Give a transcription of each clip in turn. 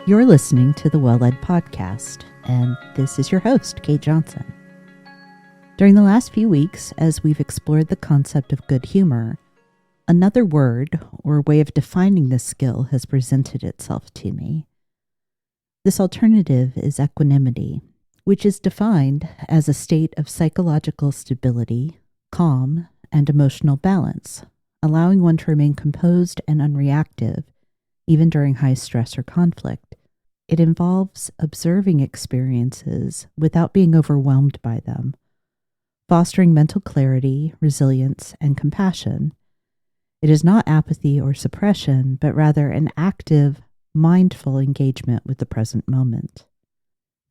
You're listening to the Well Led Podcast, and this is your host, Kate Johnson. During the last few weeks, as we've explored the concept of good humor, another word or way of defining this skill has presented itself to me. This alternative is equanimity, which is defined as a state of psychological stability, calm, and emotional balance, allowing one to remain composed and unreactive even during high stress or conflict. It involves observing experiences without being overwhelmed by them, fostering mental clarity, resilience, and compassion. It is not apathy or suppression, but rather an active, mindful engagement with the present moment.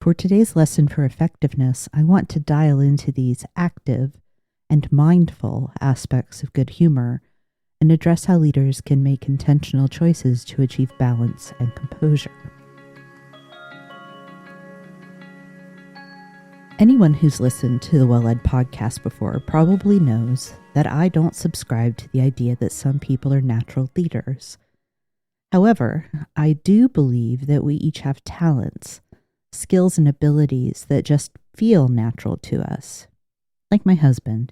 For today's lesson for effectiveness, I want to dial into these active and mindful aspects of good humor and address how leaders can make intentional choices to achieve balance and composure. Anyone who's listened to the Well Led Podcast before probably knows that I don't subscribe to the idea that some people are natural leaders. However, I do believe that we each have talents, skills, and abilities that just feel natural to us. Like my husband,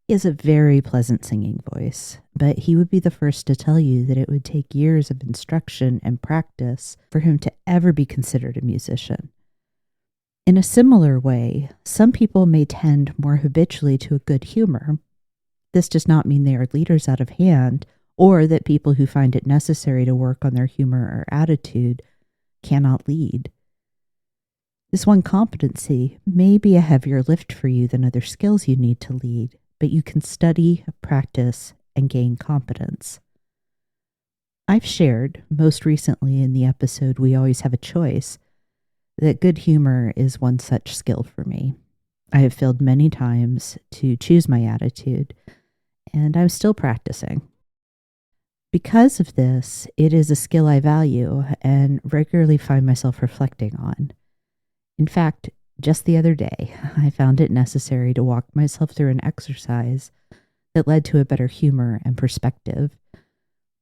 he has a very pleasant singing voice, but he would be the first to tell you that it would take years of instruction and practice for him to ever be considered a musician. In a similar way, some people may tend more habitually to a good humor. This does not mean they are leaders out of hand, or that people who find it necessary to work on their humor or attitude cannot lead. This one competency may be a heavier lift for you than other skills you need to lead, but you can study, practice, and gain competence. I've shared, most recently in the episode We Always Have a Choice, that good humor is one such skill for me. I have failed many times to choose my attitude, and I'm still practicing. Because of this, it is a skill I value and regularly find myself reflecting on. In fact, just the other day, I found it necessary to walk myself through an exercise that led to a better humor and perspective.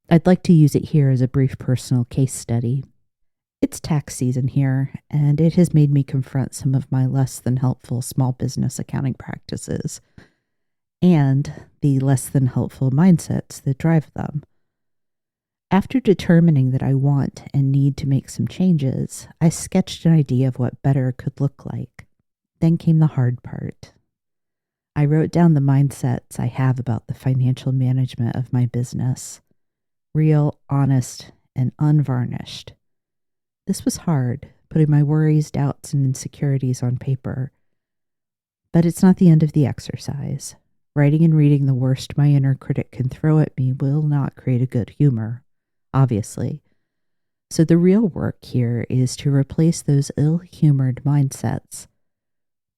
I'd like to use it here as a brief personal case study. It's tax season here, and it has made me confront some of my less than helpful small business accounting practices and the less than helpful mindsets that drive them. After determining that I want and need to make some changes, I sketched an idea of what better could look like. Then came the hard part. I wrote down the mindsets I have about the financial management of my business. Real, honest, and unvarnished. This was hard, putting my worries, doubts, and insecurities on paper. But it's not the end of the exercise. Writing and reading the worst my inner critic can throw at me will not create a good humor, obviously. So the real work here is to replace those ill-humored mindsets.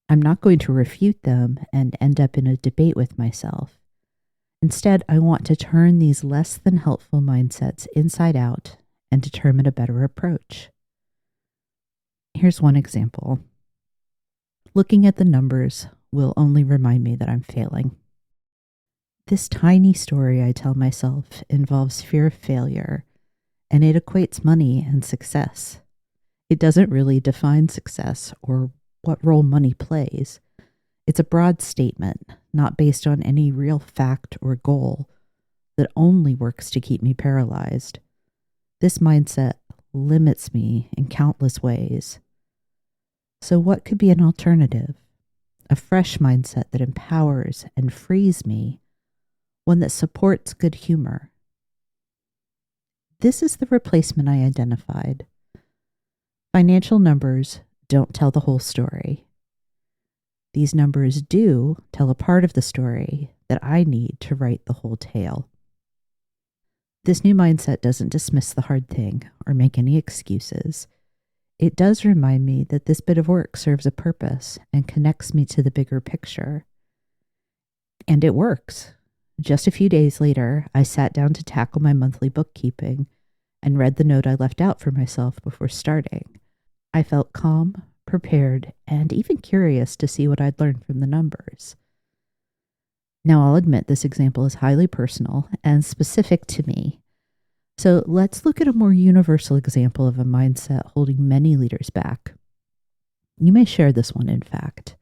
I'm not going to refute them and end up in a debate with myself. Instead, I want to turn these less than helpful mindsets inside out and determine a better approach. Here's one example. Looking at the numbers will only remind me that I'm failing. This tiny story I tell myself involves fear of failure, and it equates money and success. It doesn't really define success or what role money plays. It's a broad statement, not based on any real fact or goal, that only works to keep me paralyzed. This mindset limits me in countless ways. So what could be an alternative? A fresh mindset that empowers and frees me, one that supports good humor. This is the replacement I identified. Financial numbers don't tell the whole story. These numbers do tell a part of the story that I need to write the whole tale. This new mindset doesn't dismiss the hard thing or make any excuses. It does remind me that this bit of work serves a purpose and connects me to the bigger picture. And it works. Just a few days later, I sat down to tackle my monthly bookkeeping and read the note I left out for myself before starting. I felt calm, prepared, and even curious to see what I'd learned from the numbers. Now, I'll admit this example is highly personal and specific to me. So let's look at a more universal example of a mindset holding many leaders back. You may share this one, in fact.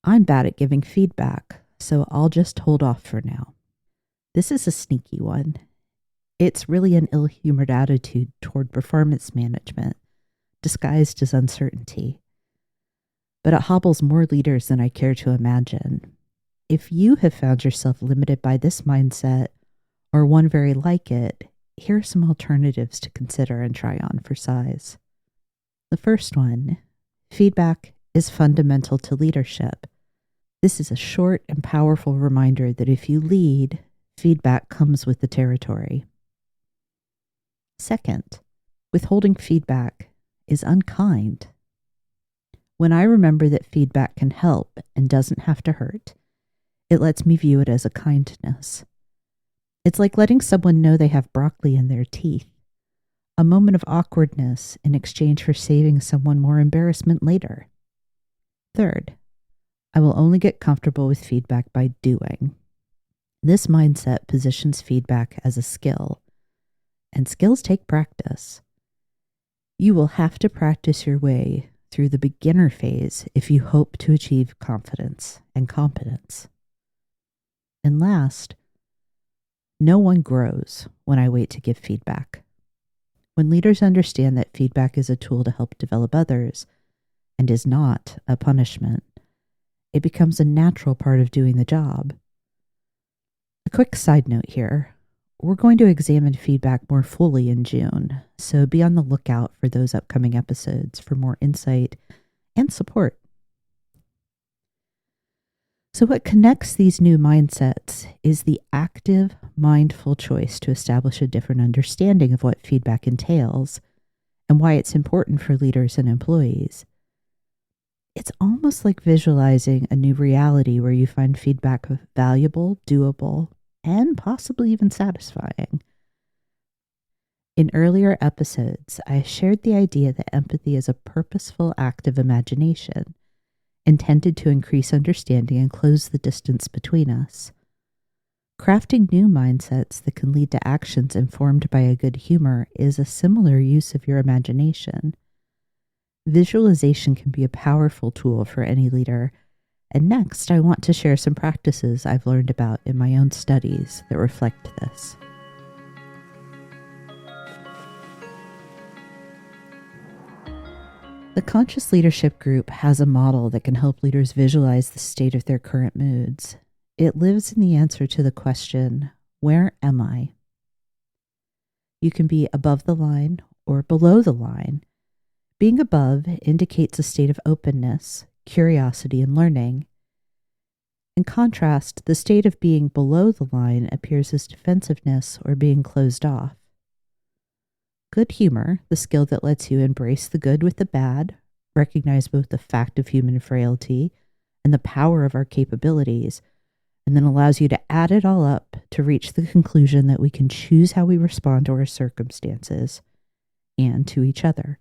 I'm bad at giving feedback, so I'll just hold off for now. This is a sneaky one. It's really an ill-humored attitude toward performance management, disguised as uncertainty. But it hobbles more leaders than I care to imagine. If you have found yourself limited by this mindset, or one very like it, here are some alternatives to consider and try on for size. The first one, feedback is fundamental to leadership. This is a short and powerful reminder that if you lead, feedback comes with the territory. Second, withholding feedback is unkind. When I remember that feedback can help and doesn't have to hurt, it lets me view it as a kindness. It's like letting someone know they have broccoli in their teeth, a moment of awkwardness in exchange for saving someone more embarrassment later. Third, I will only get comfortable with feedback by doing. This mindset positions feedback as a skill, and skills take practice. You will have to practice your way through the beginner phase if you hope to achieve confidence and competence. And last, no one grows when I wait to give feedback. When leaders understand that feedback is a tool to help develop others and is not a punishment, it becomes a natural part of doing the job. A quick side note here. We're going to examine feedback more fully in June, so be on the lookout for those upcoming episodes for more insight and support. So what connects these new mindsets is the active, mindful choice to establish a different understanding of what feedback entails and why it's important for leaders and employees. It's almost like visualizing a new reality where you find feedback valuable, doable, and possibly even satisfying. In earlier episodes, I shared the idea that empathy is a purposeful act of imagination, intended to increase understanding and close the distance between us. Crafting new mindsets that can lead to actions informed by a good humor is a similar use of your imagination. Visualization can be a powerful tool for any leader. And next, I want to share some practices I've learned about in my own studies that reflect this. The Conscious Leadership Group has a model that can help leaders visualize the state of their current moods. It lives in the answer to the question, where am I? You can be above the line or below the line. Being above indicates a state of openness, curiosity, and learning. In contrast, the state of being below the line appears as defensiveness or being closed off. Good humor, the skill that lets you embrace the good with the bad, recognize both the fact of human frailty and the power of our capabilities, and then allows you to add it all up to reach the conclusion that we can choose how we respond to our circumstances and to each other.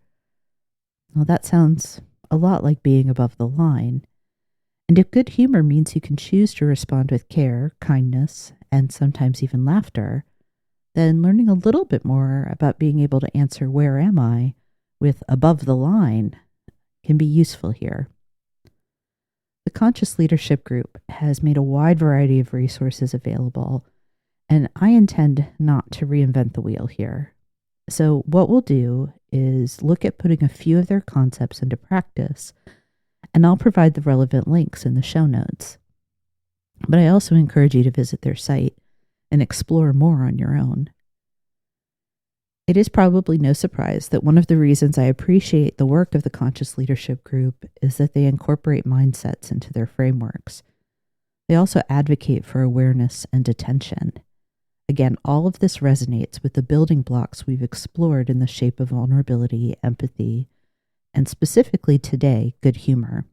Well, that sounds a lot like being above the line. And if good humor means you can choose to respond with care, kindness, and sometimes even laughter, then learning a little bit more about being able to answer where am I with above the line can be useful here. The Conscious Leadership Group has made a wide variety of resources available, and I intend not to reinvent the wheel here. So what we'll do is look at putting a few of their concepts into practice, and I'll provide the relevant links in the show notes. But I also encourage you to visit their site and explore more on your own. It is probably no surprise that one of the reasons I appreciate the work of the Conscious Leadership Group is that they incorporate mindsets into their frameworks. They also advocate for awareness and attention. Again, all of this resonates with the building blocks we've explored in the shape of vulnerability, empathy, and specifically today, good humor.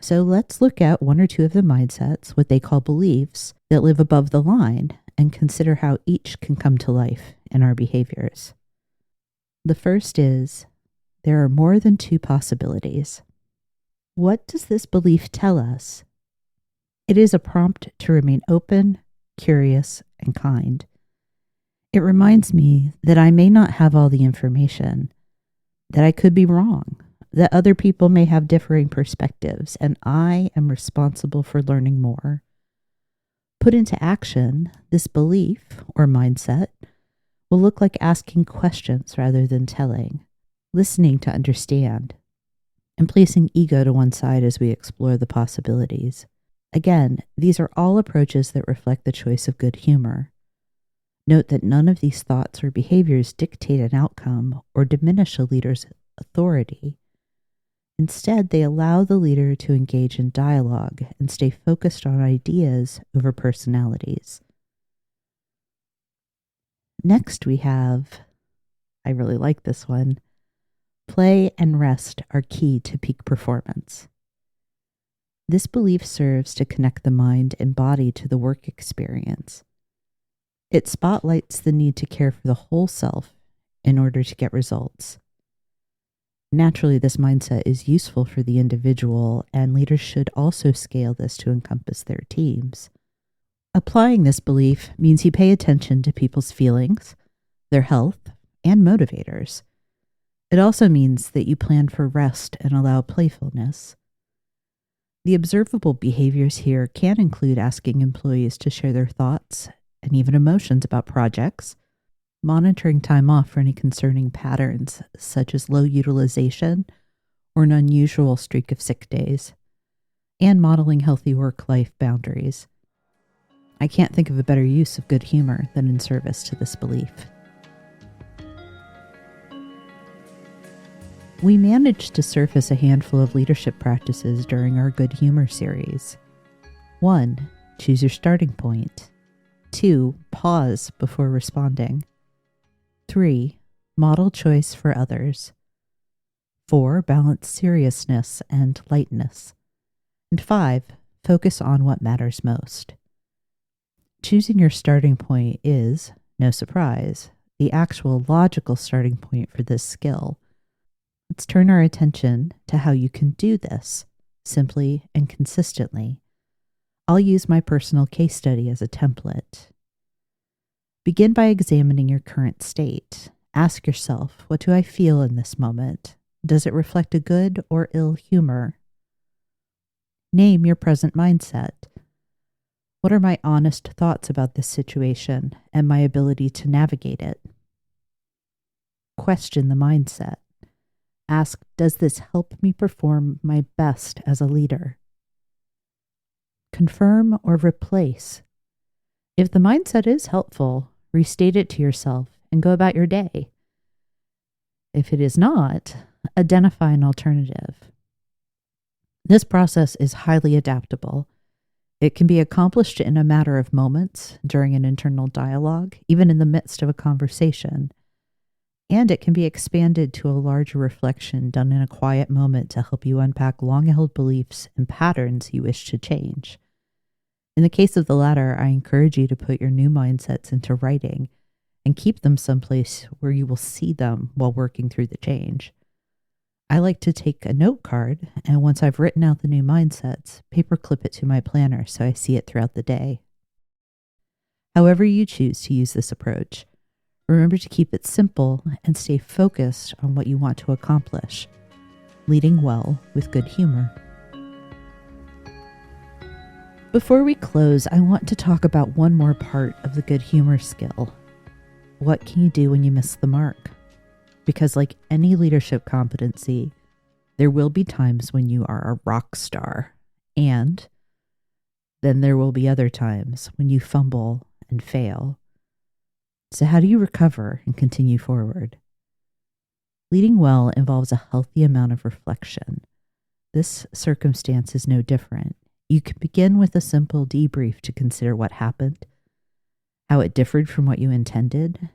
So let's look at one or two of the mindsets, what they call beliefs, that live above the line, and consider how each can come to life in our behaviors. The first is, there are more than two possibilities. What does this belief tell us? It is a prompt to remain open, curious, and kind. It reminds me that I may not have all the information, that I could be wrong, that other people may have differing perspectives, and I am responsible for learning more. Put into action, this belief or mindset will look like asking questions rather than telling, listening to understand, and placing ego to one side as we explore the possibilities. Again, these are all approaches that reflect the choice of good humor. Note that none of these thoughts or behaviors dictate an outcome or diminish a leader's authority. Instead, they allow the leader to engage in dialogue and stay focused on ideas over personalities. Next, we have, I really like this one, play and rest are key to peak performance. This belief serves to connect the mind and body to the work experience. It spotlights the need to care for the whole self in order to get results. Naturally, this mindset is useful for the individual, and leaders should also scale this to encompass their teams. Applying this belief means you pay attention to people's feelings, their health, and motivators. It also means that you plan for rest and allow playfulness. The observable behaviors here can include asking employees to share their thoughts and even emotions about projects, monitoring time off for any concerning patterns such as low utilization or an unusual streak of sick days, and modeling healthy work-life boundaries. I can't think of a better use of good humor than in service to this belief. We managed to surface a handful of leadership practices during our Good Humor series. 1. Choose your starting point. 2. Pause before responding. 3. Model choice for others. 4. Balance seriousness and lightness. And 5. Focus on what matters most. Choosing your starting point is, no surprise, the actual logical starting point for this skill. Let's turn our attention to how you can do this simply and consistently. I'll use my personal case study as a template. Begin by examining your current state. Ask yourself, what do I feel in this moment? Does it reflect a good or ill humor? Name your present mindset. What are my honest thoughts about this situation and my ability to navigate it? Question the mindset. Ask, does this help me perform my best as a leader? Confirm or replace. If the mindset is helpful, restate it to yourself and go about your day. If it is not, identify an alternative. This process is highly adaptable. It can be accomplished in a matter of moments during an internal dialogue, even in the midst of a conversation. And it can be expanded to a larger reflection done in a quiet moment to help you unpack long-held beliefs and patterns you wish to change. In the case of the latter, I encourage you to put your new mindsets into writing and keep them someplace where you will see them while working through the change. I like to take a note card, and once I've written out the new mindsets, paperclip it to my planner so I see it throughout the day. However you choose to use this approach, remember to keep it simple and stay focused on what you want to accomplish, leading well with good humor. Before we close, I want to talk about one more part of the good humor skill. What can you do when you miss the mark? Because like any leadership competency, there will be times when you are a rock star, and then there will be other times when you fumble and fail. So how do you recover and continue forward? Leading well involves a healthy amount of reflection. This circumstance is no different. You can begin with a simple debrief to consider what happened, how it differed from what you intended,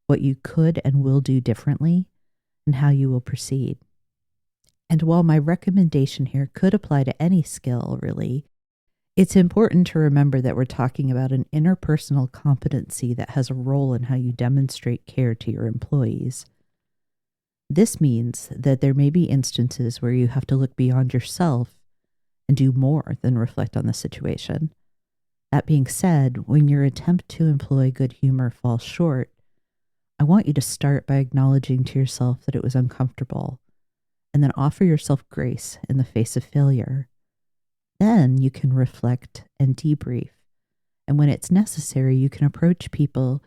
what you could and will do differently, and how you will proceed. And while my recommendation here could apply to any skill, really, it's important to remember that we're talking about an interpersonal competency that has a role in how you demonstrate care to your employees. This means that there may be instances where you have to look beyond yourself and do more than reflect on the situation. That being said, when your attempt to employ good humor falls short, I want you to start by acknowledging to yourself that it was uncomfortable, and then offer yourself grace in the face of failure. Then you can reflect and debrief. And when it's necessary, you can approach people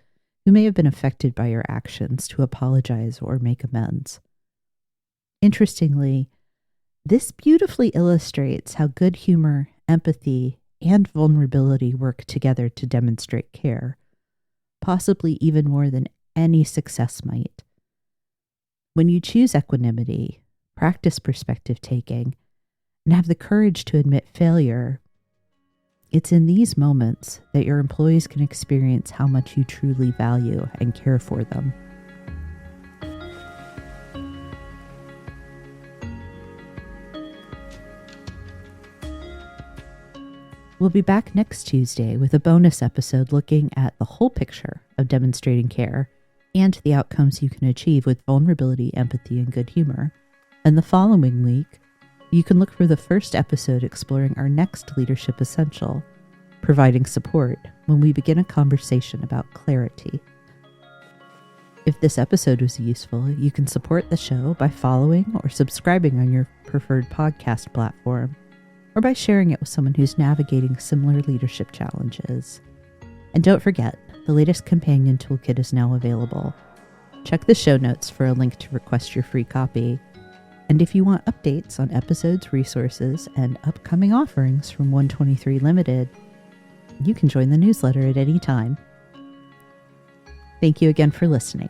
who may have been affected by your actions to apologize or make amends. Interestingly, this beautifully illustrates how good humor, empathy, and vulnerability work together to demonstrate care, possibly even more than any success might. When you choose equanimity, practice perspective taking, and have the courage to admit failure, it's in these moments that your employees can experience how much you truly value and care for them. We'll be back next Tuesday with a bonus episode looking at the whole picture of demonstrating care and the outcomes you can achieve with vulnerability, empathy, and good humor. And the following week, you can look for the first episode exploring our next leadership essential, providing support when we begin a conversation about clarity. If this episode was useful, you can support the show by following or subscribing on your preferred podcast platform, or by sharing it with someone who's navigating similar leadership challenges. And don't forget, the latest companion toolkit is now available. Check the show notes for a link to request your free copy. And if you want updates on episodes, resources, and upcoming offerings from 123 Limited, you can join the newsletter at any time. Thank you again for listening.